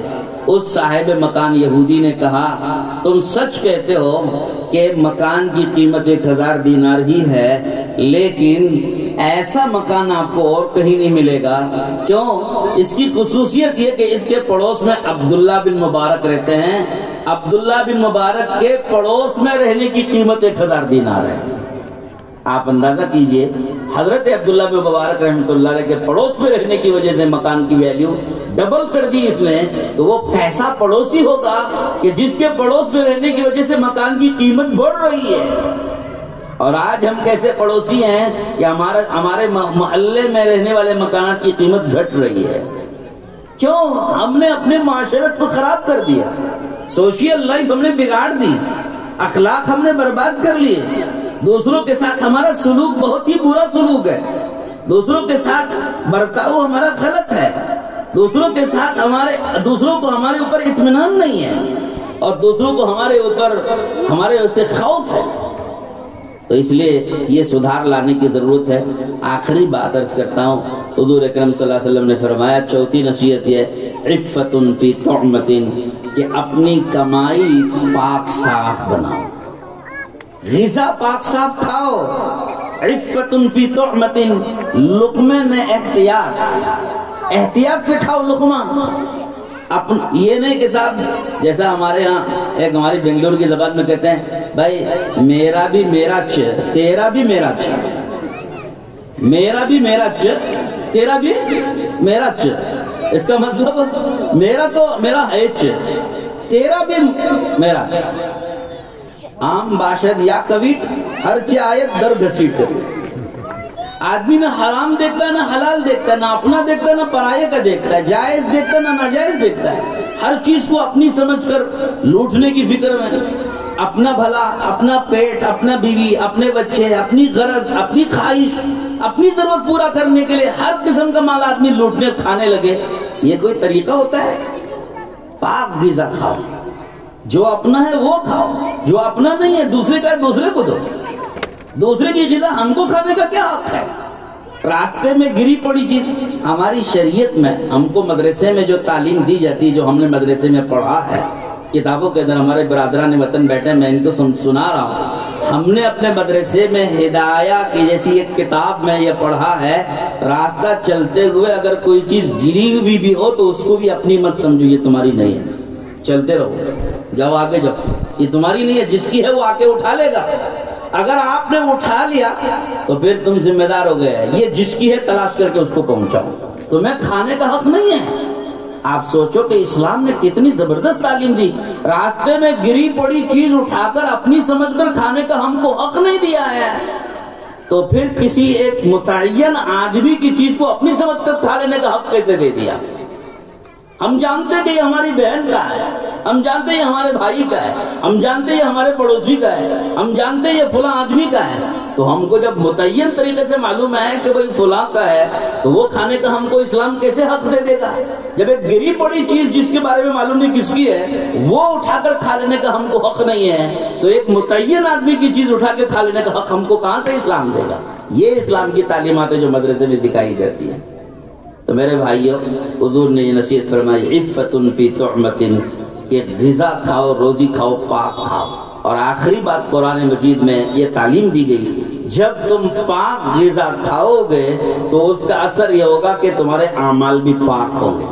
اس صاحب مکان یہودی نے کہا تم سچ کہتے ہو کہ مکان کی قیمت 1000 دینار ہی ہے، لیکن ایسا مکان آپ کو اور کہیں نہیں ملے گا۔ کیوں؟ اس کی خصوصیت یہ کہ اس کے پڑوس میں عبداللہ بن مبارک رہتے ہیں، عبداللہ بن مبارک کے پڑوس میں رہنے کی قیمت 1000 دینار ہے۔ آپ اندازہ کیجئے، حضرت عبداللہ بن مبارک رحمۃ اللہ علیہ کے پڑوس میں رہنے کی وجہ سے مکان کی ویلیو ڈبل کر دی اس نے۔ تو وہ کیسا پڑوسی ہوگا کہ جس کے پڑوس میں رہنے کی وجہ سے مکان کی قیمت بڑھ رہی ہے۔ اور آج ہم کیسے پڑوسی ہیں کہ ہمارے محلے میں رہنے والے مکانات کی قیمت گھٹ رہی ہے۔ کیوں؟ ہم نے اپنے معاشرت کو خراب کر دیا، سوشل لائف ہم نے بگاڑ دی، اخلاق ہم نے برباد کر لیے، دوسروں کے ساتھ ہمارا سلوک بہت ہی برا سلوک ہے، دوسروں کے ساتھ برتاؤ ہمارا غلط ہے، دوسروں کے ساتھ دوسروں کو ہمارے اوپر اطمینان نہیں ہے، اور دوسروں کو ہمارے سے خوف ہے۔ تو اس لیے یہ سدھار لانے کی ضرورت ہے۔ آخری بات عرض کرتا ہوں، حضور اکرم صلی اللہ علیہ وسلم نے فرمایا، چوتھی نصیحت یہ عفت فی طعمۃ، کہ اپنی کمائی پاک صاف بناؤ، غذا پاک صاف کھاؤ۔ عفت فی طعمۃ، لقمے میں احتیاط سے کھاؤ لقمہ۔ یہ نہیں کہ صاحب جیسا ہمارے ہاں ایک ہماری بنگلور کی زبان میں کہتے ہیں، بھائی میرا بھی میرا تیرا بھی میرا میرا بھی میرا تیرا بھی میرا اس کا مطلب میرا ہے تیرا بھی میرا۔ عام باشد یا کویٹ ہر آیت در گھسیٹ کر، آدمی نہ حرام دیکھتا ہے، نہ حلال دیکھتا ہے، نہ اپنا دیکھتا ہے، نہ پرائے کا دیکھتا ہے، جائز دیکھتا ہے، نہ ناجائز دیکھتا ہے، ہر چیز کو اپنی سمجھ کر لوٹنے کی فکر میں، اپنا بھلا، اپنا پیٹ، اپنا بیوی، اپنے بچے، اپنی غرض، اپنی خواہش، اپنی ضرورت پورا کرنے کے لیے ہر قسم کا مال آدمی لوٹنے کھانے لگے، یہ کوئی طریقہ ہوتا ہے؟ پاک غذا کھاؤ، جو اپنا ہے وہ کھاؤ، جو اپنا نہیں ہے دوسرے کا ہے دوسرے کو دو۔ دوسرے کی غذا ہم کو کھانے کا کیا حق ہے؟ راستے میں گری پڑی چیز، ہماری شریعت میں ہم کو مدرسے میں جو تعلیم دی جاتی ہے، جو ہم نے مدرسے میں پڑھا ہے، کتابوں کے اندر ہمارے برادران وطن بیٹھے، میں ان کو سنا رہا ہوں، ہم نے اپنے مدرسے میں ہدایہ کی جیسی ایک کتاب میں یہ پڑھا ہے، راستہ چلتے ہوئے اگر کوئی چیز گری ہوئی بھی ہو تو اس کو بھی اپنی مت سمجھو، یہ تمہاری نہیں ہے، چلتے رہو، جاؤ آگے جاؤ، یہ تمہاری نہیں ہے، جس کی ہے وہ آ کے اٹھا لے گا۔ اگر آپ نے اٹھا لیا تو پھر تم ذمہ دار ہو گئے، یہ جس کی ہے تلاش کر کے اس کو پہنچاؤ، تمہیں کھانے کا حق نہیں ہے۔ آپ سوچو کہ اسلام نے کتنی زبردست تعلیم دی، راستے میں گری پڑی چیز اٹھا کر اپنی سمجھ کر کھانے کا ہم کو حق نہیں دیا ہے۔ تو پھر کسی ایک متعین آدمی کی چیز کو اپنی سمجھ کر کھا لینے کا حق کیسے دے دیا؟ ہم جانتے کہ یہ ہماری بہن کا ہے، ہم جانتے یہ ہمارے بھائی کا ہے، ہم جانتے یہ ہمارے پڑوسی کا ہے، ہم جانتے یہ فلاں آدمی کا ہے، تو ہم کو جب متعین طریقے سے معلوم ہے کہ بھئی فلاں کا ہے تو وہ کھانے کا ہم کو اسلام کیسے حق دے دے گا؟ جب ایک گری پڑی چیز جس کے بارے میں معلوم نہیں کس کی ہے وہ اٹھا کر کھا لینے کا ہم کو حق نہیں ہے، تو ایک متعین آدمی کی چیز اٹھا کے کھا لینے کا حق ہم کو کہاں سے اسلام دے گا؟ یہ اسلام کی تعلیمات ہے جو مدرسے میں سکھائی جاتی ہے۔ تو میرے بھائیوں، حضور نے یہ نصیحت فرمائی عفت فی طعمۃ، کہ غذا کھاؤ، روزی کھاؤ، پاک کھاؤ۔ اور آخری بات قرآن مجید میں یہ تعلیم دی گئی، جب تم پاک غذا کھاؤ گے تو اس کا اثر یہ ہوگا کہ تمہارے اعمال بھی پاک ہوں گے،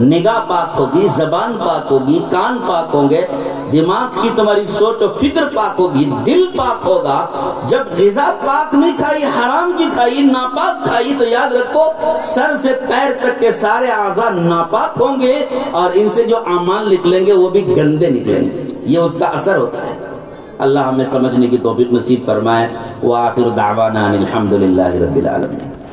نگاہ پاک ہوگی، زبان پاک ہوگی، کان پاک ہوں گے، دماغ کی تمہاری سوچ و فکر پاک ہوگی، دل پاک ہوگا۔ جب غذا پاک نہیں کھائی، حرام کی کھائی، ناپاک کھائی، تو یاد رکھو سر سے پیر تک کے سارے اعضاء ناپاک ہوں گے اور ان سے جو اعمال نکلیں گے وہ بھی گندے نکلیں گے۔ یہ اس کا اثر ہوتا ہے۔ اللہ ہمیں سمجھنے کی توفیق نصیب فرمائے۔ وآخر دعوانا ان الحمد للہ رب العالمین۔